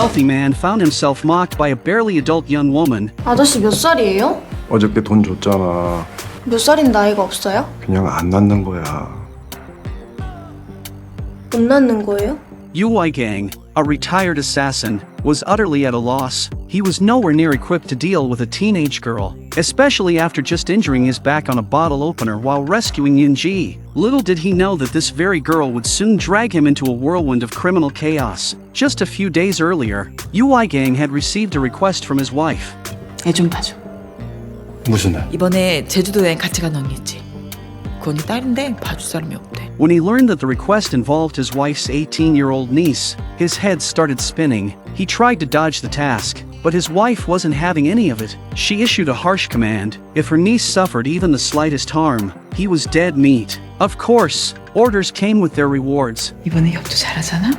wealthy man found himself mocked by a barely adult young woman. 아저씨 몇 살이에요? 어저께 돈 줬잖아. 몇 살인 나이가 없어요? 그냥 안 낳는 거야. 못 낳는 거예요? Gang, a retired assassin, was utterly at a loss. He was nowhere near equipped to deal with a teenage girl, especially after just injuring his back on a bottle opener while rescuing Yoon-ji. Little did he know that this very girl would soon drag him into a whirlwind of criminal chaos. Just a few days earlier, Gang had received a request from his wife. 애 좀 봐줘. 무슨 애? 이번에 제주도 여행 같이 간 언니 있지? 그 언니 딸인데 봐줄 사람이 없대. When he learned that the request involved his wife's 18-year-old niece, his head started spinning. He tried to dodge the task, but his wife wasn't having any of it. She issued a harsh command. If her niece suffered even the slightest harm, he was dead meat. Of course, orders came with their rewards. 이번에 협조 잘하잖아?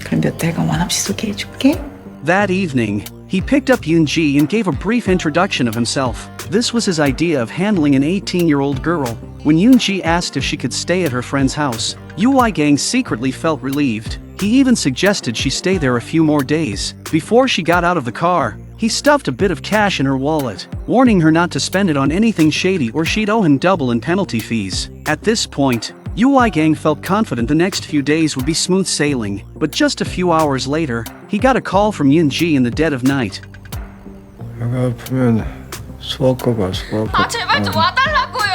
그럼 몇 달간 원없이 소개해줄게. That evening, he picked up Yoon-ji and gave a brief introduction of himself. This was his idea of handling an 18-year-old girl. When Yoon-ji asked if she could stay at her friend's house, Gang secretly felt relieved. He even suggested she stay there a few more days. Before she got out of the car, he stuffed a bit of cash in her wallet, warning her not to spend it on anything shady or she'd owe him double in penalty fees. At this point, Gang felt confident the next few days would be smooth sailing, but just a few hours later, he got a call from Yoon-ji in the dead of night. 배가 아프면 소아과가. 제발 좀 와달라고요.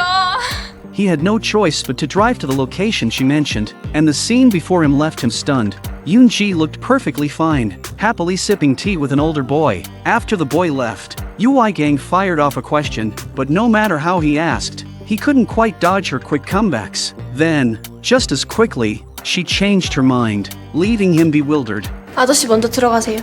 He had no choice but to drive to the location she mentioned, and the scene before him left him stunned. Yoon-ji looked perfectly fine, happily sipping tea with an older boy. After the boy left, Gang fired off a question, but no matter how he asked, he couldn't quite dodge her quick comebacks. Then, just as quickly, she changed her mind, leaving him bewildered. 아저씨 먼저 들어가세요.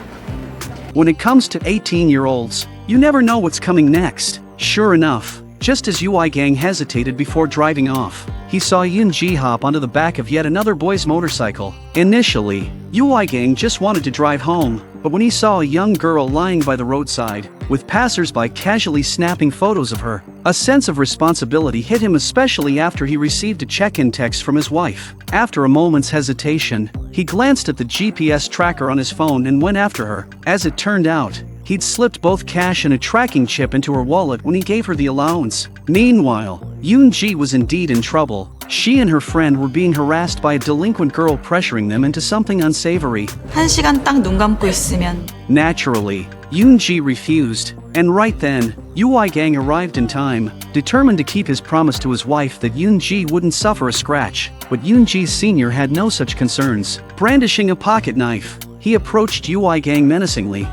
When it comes to 18-year-olds, you never know what's coming next. Sure enough, just as Gang hesitated before driving off, he saw Yoon-ji hop onto the back of yet another boy's motorcycle. Initially, Gang just wanted to drive home, but when he saw a young girl lying by the roadside, with passers-by casually snapping photos of her, a sense of responsibility hit him, especially after he received a check-in text from his wife. After a moment's hesitation, he glanced at the GPS tracker on his phone and went after her. As it turned out, he'd slipped both cash and a tracking chip into her wallet when he gave her the allowance. Meanwhile, Yoon-ji was indeed in trouble. She and her friend were being harassed by a delinquent girl pressuring them into something unsavory. 1시간 딱 눈 감고 있으면. Naturally, Yoon-ji refused, and right then, Gang arrived in time, determined to keep his promise to his wife that Yoon-ji wouldn't suffer a scratch. But Yoon-ji's senior had no such concerns. Brandishing a pocket knife, he approached Gang menacingly.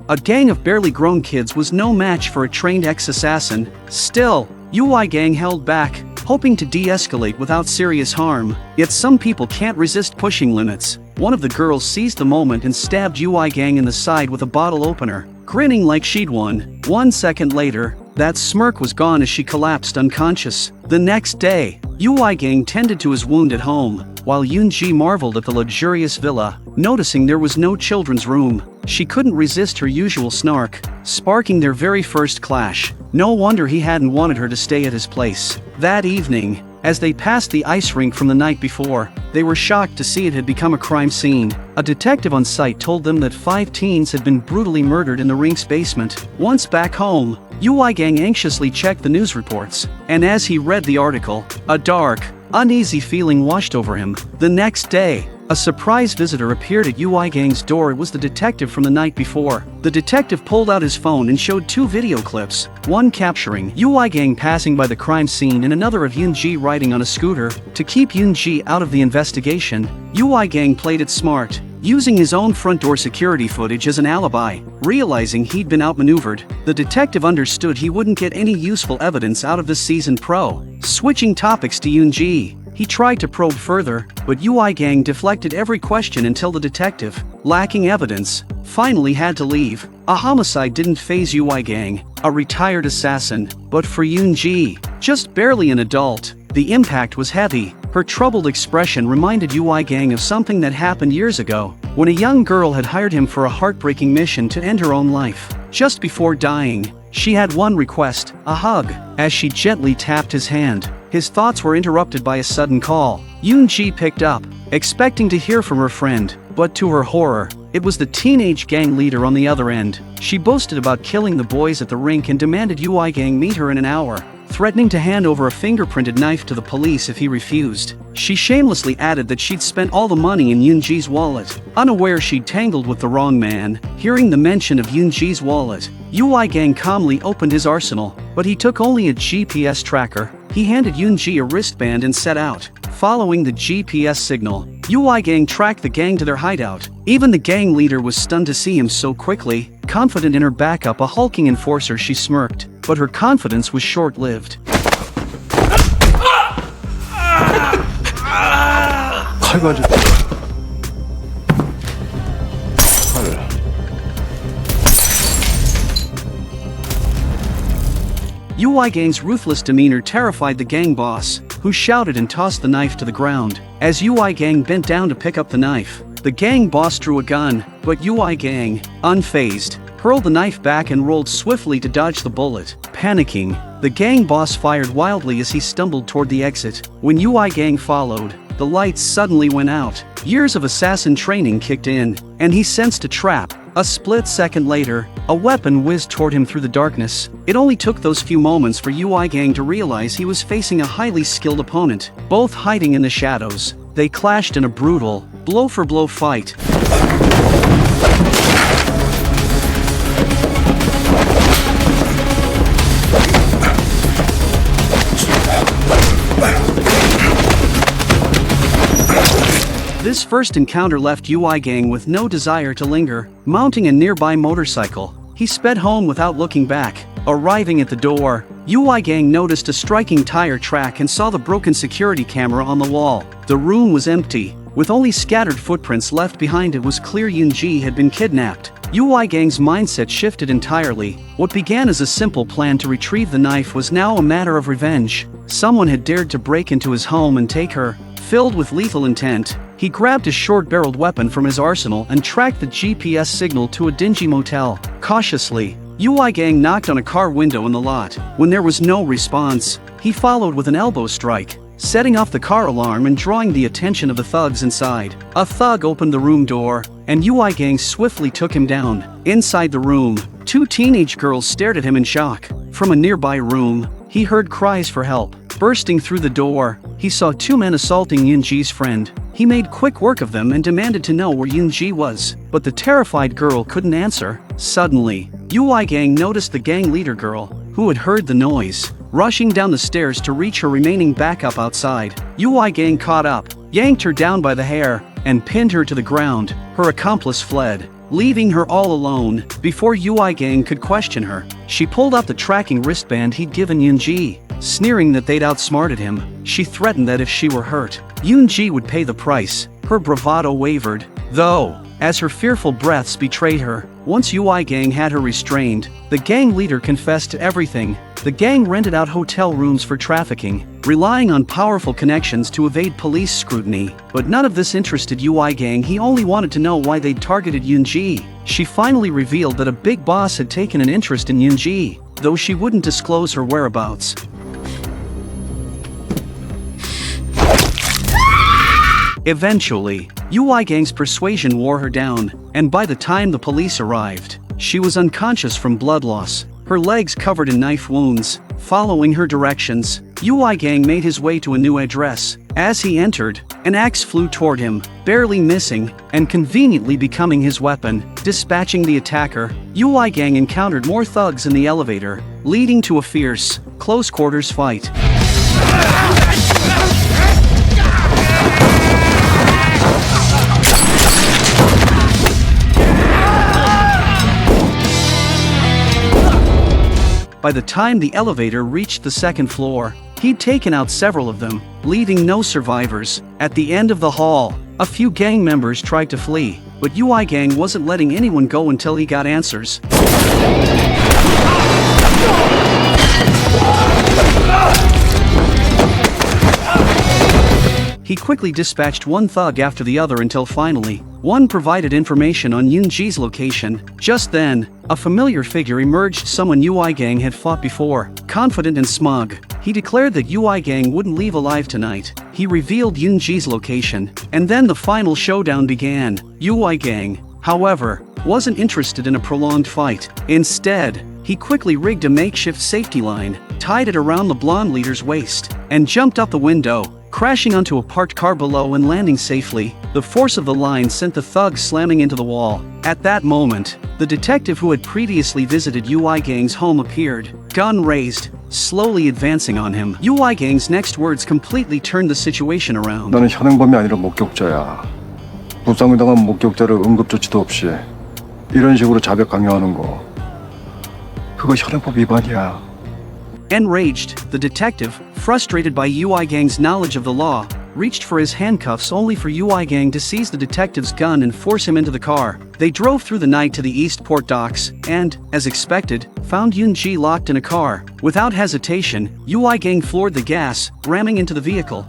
A gang of barely grown kids was no match for a trained ex-assassin. Still, Gang held back, hoping to de-escalate without serious harm. Yet some people can't resist pushing limits. One of the girls seized the moment and stabbed Gang in the side with a bottle opener, grinning like she'd won. 1 second later, that smirk was gone as she collapsed unconscious. The next day, Gang tended to his wound at home, while Yoon-ji marveled at the luxurious villa, noticing there was no children's room. She couldn't resist her usual snark, sparking their very first clash. No wonder he hadn't wanted her to stay at his place. That evening, as they passed the ice rink from the night before, they were shocked to see it had become a crime scene. A detective on site told them that 5 teens had been brutally murdered in the rink's basement. Once back home, Gang anxiously checked the news reports, and as he read the article, a dark, uneasy feeling washed over him. The next day, a surprise visitor appeared at Gang's door. It was the detective from the night before. The detective pulled out his phone and showed 2 video clips, one capturing Gang passing by the crime scene and another of Yoon-ji riding on a scooter. To keep Yoon-ji out of the investigation, Gang played it smart, using his own front door security footage as an alibi. Realizing he'd been outmaneuvered, the detective understood he wouldn't get any useful evidence out of this seasoned pro. Switching topics to Yoon-ji, he tried to probe further, but Gang deflected every question until the detective, lacking evidence, finally had to leave. A homicide didn't faze Gang, a retired assassin, but for Yoon-ji, just barely an adult, the impact was heavy. Her troubled expression reminded Gang of something that happened years ago, when a young girl had hired him for a heartbreaking mission to end her own life. Just before dying, She had one request, a hug. As she gently tapped his hand, his thoughts were interrupted by a sudden call. Yoon-ji picked up, expecting to hear from her friend, but to her horror, it was the teenage gang leader on the other end. She boasted about killing the boys at the rink and demanded UI gang meet her in an hour, threatening to hand over a fingerprinted knife to the police if he refused. She shamelessly added that she'd spent all the money in Yoon-ji's wallet, unaware she'd tangled with the wrong man. Hearing the mention of Yoon-ji's wallet, UI gang calmly opened his arsenal, but he took only a GPS tracker. He handed Yoon-ji a wristband and set out. Following the GPS signal, UI gang tracked the gang to their hideout. Even the gang leader was stunned to see him so quickly. Confident in her backup, a hulking enforcer, she smirked, but her confidence was short-lived. 칼 가지고. 칼. UI gang's ruthless demeanor terrified the gang boss, who shouted and tossed the knife to the ground. As UI gang bent down to pick up the knife, the gang boss drew a gun, but UI gang, unfazed, hurled the knife back and rolled swiftly to dodge the bullet. Panicking, the gang boss fired wildly as he stumbled toward the exit. When UI gang followed, the lights suddenly went out. Years of assassin training kicked in, and he sensed a trap. A split second later, a weapon whizzed toward him through the darkness. It only took those few moments for UI gang to realize he was facing a highly skilled opponent, both hiding in the shadows. They clashed in a brutal, blow-for-blow fight. This first encounter left UI gang with no desire to linger. Mounting a nearby motorcycle, he sped home without looking back. Arriving at the door, UI gang noticed a striking tire track and saw the broken security camera on the wall. The room was empty, with only scattered footprints left behind. It was clear Yoon-ji had been kidnapped. UI gang's mindset shifted entirely. What began as a simple plan to retrieve the knife was now a matter of revenge. Someone had dared to break into his home and take her. Filled with lethal intent, he grabbed a short-barreled weapon from his arsenal and tracked the GPS signal to a dingy motel. Cautiously, UI gang knocked on a car window in the lot. When there was no response, he followed with an elbow strike, setting off the car alarm and drawing the attention of the thugs inside. A thug opened the room door, and UI gang swiftly took him down. Inside the room, two teenage girls stared at him in shock. From a nearby room, he heard cries for help. Bursting through the door, he saw two men assaulting Yoon-ji's friend. He made quick work of them and demanded to know where Yoon-ji was, but the terrified girl couldn't answer. Suddenly, UI gang noticed the gang leader girl, who had heard the noise, rushing down the stairs to reach her remaining backup outside. UI gang caught up, yanked her down by the hair, and pinned her to the ground. Her accomplice fled, leaving her all alone. Before UI gang could question her, she pulled out the tracking wristband he'd given Yoon-ji. Sneering that they'd outsmarted him, she threatened that if she were hurt, Yoon-ji would pay the price. Her bravado wavered, though, as her fearful breaths betrayed her. Once UI gang had her restrained, the gang leader confessed to everything. The gang rented out hotel rooms for trafficking, relying on powerful connections to evade police scrutiny. But none of this interested UI gang. He only wanted to know why they'd targeted Yoon-ji. She finally revealed that a big boss had taken an interest in Yoon-ji, though she wouldn't disclose her whereabouts. Eventually, UI gang's persuasion wore her down, and by the time the police arrived, she was unconscious from blood loss, her legs covered in knife wounds. Following her directions, UI gang made his way to a new address. As he entered, an axe flew toward him, barely missing, and conveniently becoming his weapon. Dispatching the attacker, UI gang encountered more thugs in the elevator, leading to a fierce, close-quarters fight. By the time the elevator reached the second floor, he'd taken out several of them, leaving no survivors. At the end of the hall, a few gang members tried to flee, but UI gang wasn't letting anyone go until he got answers. He quickly dispatched one thug after the other until finally, one provided information on Yoon-ji's location. Just then, a familiar figure emerged, someone UI Gang had fought before. Confident and smug, he declared that UI Gang wouldn't leave alive tonight. He revealed Yoon-ji's location, and then the final showdown began. UI Gang, however, wasn't interested in a prolonged fight. Instead, he quickly rigged a makeshift safety line, tied it around the blonde leader's waist, and jumped up the window, crashing onto a parked car below and landing safely. The force of the line sent the thug slamming into the wall. At that moment, the detective who had previously visited UI Gang's home appeared, gun raised, slowly advancing on him. UI Gang's next words completely turned the situation around. 나는 현행범이 아니라 목격자야. 부상을 당한 목격자를 응급조치도 없이 이런 식으로 자백 강요하는 거 그거 현행법 위반이야. Enraged, the detective, frustrated by UI Gang's knowledge of the law, reached for his handcuffs only for UI Gang to seize the detective's gun and force him into the car. They drove through the night to the Eastport docks and, as expected, found Yoon-ji locked in a car. Without hesitation, UI Gang floored the gas, ramming into the vehicle.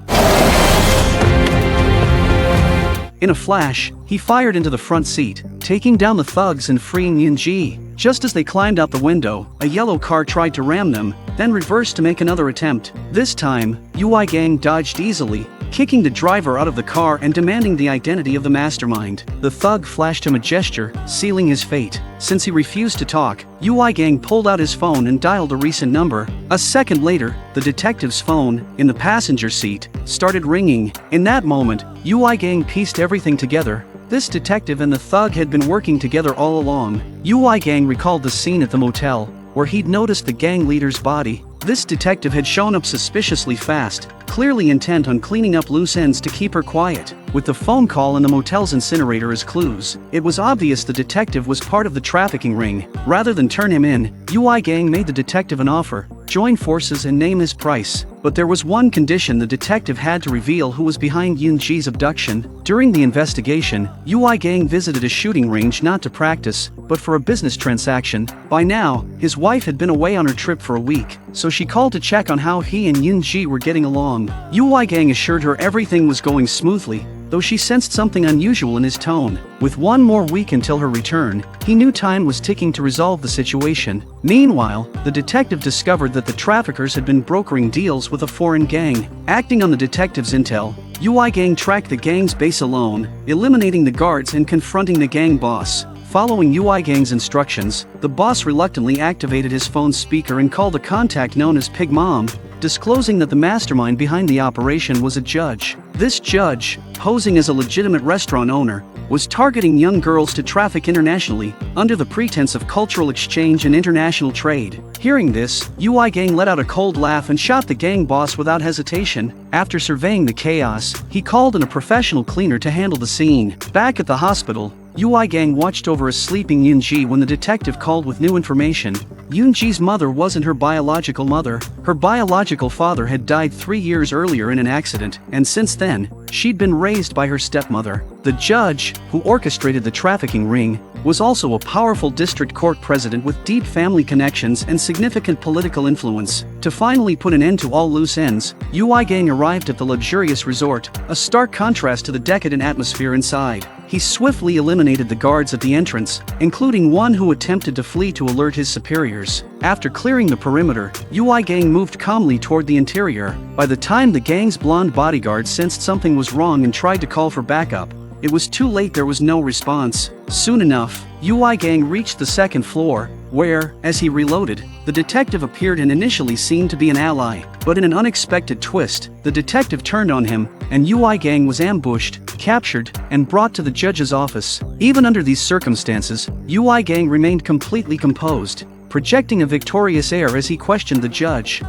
In a flash, he fired into the front seat, taking down the thugs and freeing Yoon-ji. Just as they climbed out the window, a yellow car tried to ram them, then reversed to make another attempt. This time, UI Gang dodged easily, kicking the driver out of the car and demanding the identity of the mastermind. The thug flashed him a gesture, sealing his fate. Since he refused to talk, UI Gang pulled out his phone and dialed a recent number. A second later, the detective's phone, in the passenger seat, started ringing. In that moment, UI Gang pieced everything together. This detective and the thug had been working together all along. UI Gang recalled the scene at the motel, where he'd noticed the gang leader's body. This detective had shown up suspiciously fast, clearly intent on cleaning up loose ends to keep her quiet. With the phone call and the motel's incinerator as clues, it was obvious the detective was part of the trafficking ring. Rather than turn him in, UI Gang made the detective an offer, join forces and name his price. But there was one condition: the detective had to reveal who was behind Yoon-ji's abduction. During the investigation, UI Gang visited a shooting range not to practice, but for a business transaction. By now, his wife had been away on her trip for a week, so she called to check on how he and Yoon-ji were getting along. UI Gang assured her everything was going smoothly, though she sensed something unusual in his tone. With one more week until her return, he knew time was ticking to resolve the situation. Meanwhile, the detective discovered that the traffickers had been brokering deals with a foreign gang. Acting on the detective's intel, UI Gang tracked the gang's base alone, eliminating the guards and confronting the gang boss. Following UI Gang's instructions, the boss reluctantly activated his phone speaker and called a contact known as Pig Mom, disclosing that the mastermind behind the operation was a judge. This judge, posing as a legitimate restaurant owner, was targeting young girls to traffic internationally, under the pretense of cultural exchange and international trade. Hearing this, UI Gang let out a cold laugh and shot the gang boss without hesitation. After surveying the chaos, he called in a professional cleaner to handle the scene. Back at the hospital, UI Gang watched over a sleeping Yoon-ji when the detective called with new information. Yoon-ji's mother wasn't her biological mother. Her biological father had died 3 years earlier in an accident, and since then, she'd been raised by her stepmother. The judge, who orchestrated the trafficking ring, was also a powerful district court president with deep family connections and significant political influence. To finally put an end to all loose ends, UI Gang arrived at the luxurious resort, a stark contrast to the decadent atmosphere inside. He swiftly eliminated the guards at the entrance, including one who attempted to flee to alert his superiors. After clearing the perimeter, UI Gang moved calmly toward the interior. By the time the gang's blonde bodyguard sensed something was wrong and tried to call for backup, it was too late. There was no response. Soon enough, UI Gang reached the second floor, where, as he reloaded, the detective appeared and initially seemed to be an ally. But in an unexpected twist, the detective turned on him, and UI Gang was ambushed, captured, and brought to the judge's office. Even under these circumstances, UI Gang remained completely composed, projecting a victorious air as he questioned the judge.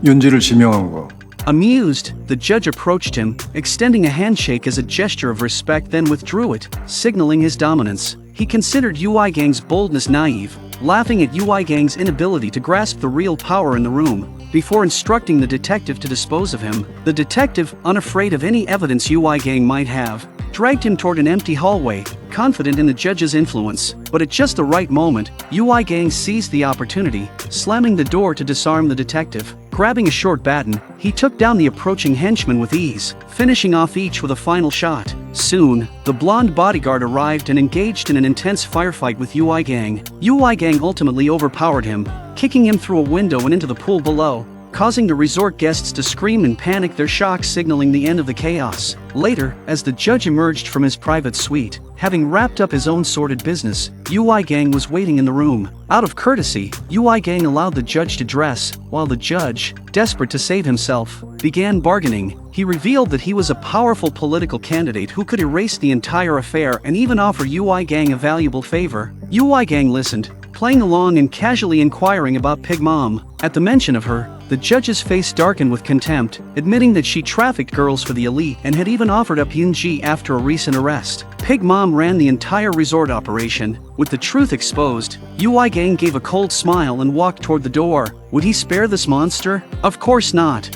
윤지를 지명한 거. Amused, the judge approached him, extending a handshake as a gesture of respect, then withdrew it, signaling his dominance. He considered UI Gang's boldness naive, laughing at UI Gang's inability to grasp the real power in the room. Before instructing the detective to dispose of him, the detective, unafraid of any evidence UI Gang might have, dragged him toward an empty hallway, confident in the judge's influence. But at just the right moment, UI Gang seized the opportunity, slamming the door to disarm the detective. Grabbing a short baton, he took down the approaching henchman with ease, finishing off each with a final shot. Soon, the blonde bodyguard arrived and engaged in an intense firefight with Ui Gang. Ui Gang ultimately overpowered him, kicking him through a window and into the pool below, causing the resort guests to scream and panic, their shock signaling the end of the chaos. Later, as the judge emerged from his private suite, having wrapped up his own sordid business, Ui Gang was waiting in the room. Out of courtesy, Ui Gang allowed the judge to dress, while the judge, desperate to save himself, began bargaining. He revealed that he was a powerful political candidate who could erase the entire affair and even offer Ui Gang a valuable favor. Ui Gang listened, playing along and casually inquiring about Pig Mom. At the mention of her, the judge's face darkened with contempt, admitting that she trafficked girls for the elite and had even offered up Yoon-ji after a recent arrest. Pig Mom ran the entire resort operation. With the truth exposed, Ui Gang gave a cold smile and walked toward the door. Would he spare this monster? Of course not.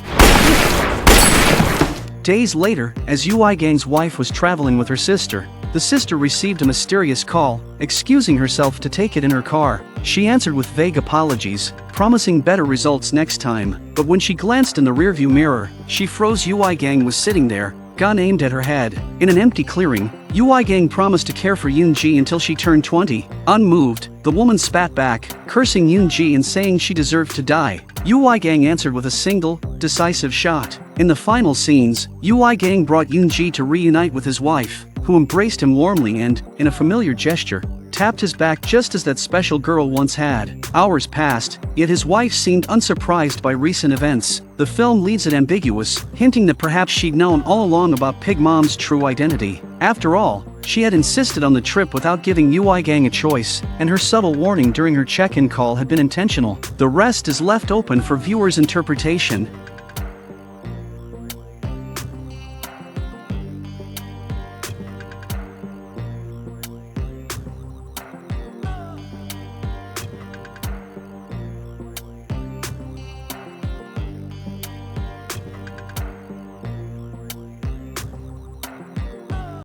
Days later, as Ui Gang's wife was traveling with her sister, the sister received a mysterious call, excusing herself to take it in her car. She answered with vague apologies, promising better results next time, but when she glanced in the rearview mirror, she froze. Ui Gang was sitting there, gun aimed at her head. In an empty clearing, Ui Gang promised to care for Yoon-ji until she turned 20. Unmoved, the woman spat back, cursing Yoon-ji and saying she deserved to die. Ui Gang answered with a single, decisive shot. In the final scenes, Ui Gang brought Yoon-ji to reunite with his wife, who embraced him warmly and, in a familiar gesture, tapped his back just as that special girl once had. Hours passed, yet his wife seemed unsurprised by recent events. The film leaves it ambiguous, hinting that perhaps she'd known all along about Pig Mom's true identity. After all, she had insisted on the trip without giving Ui Gang a choice, and her subtle warning during her check-in call had been intentional. The rest is left open for viewers' interpretation.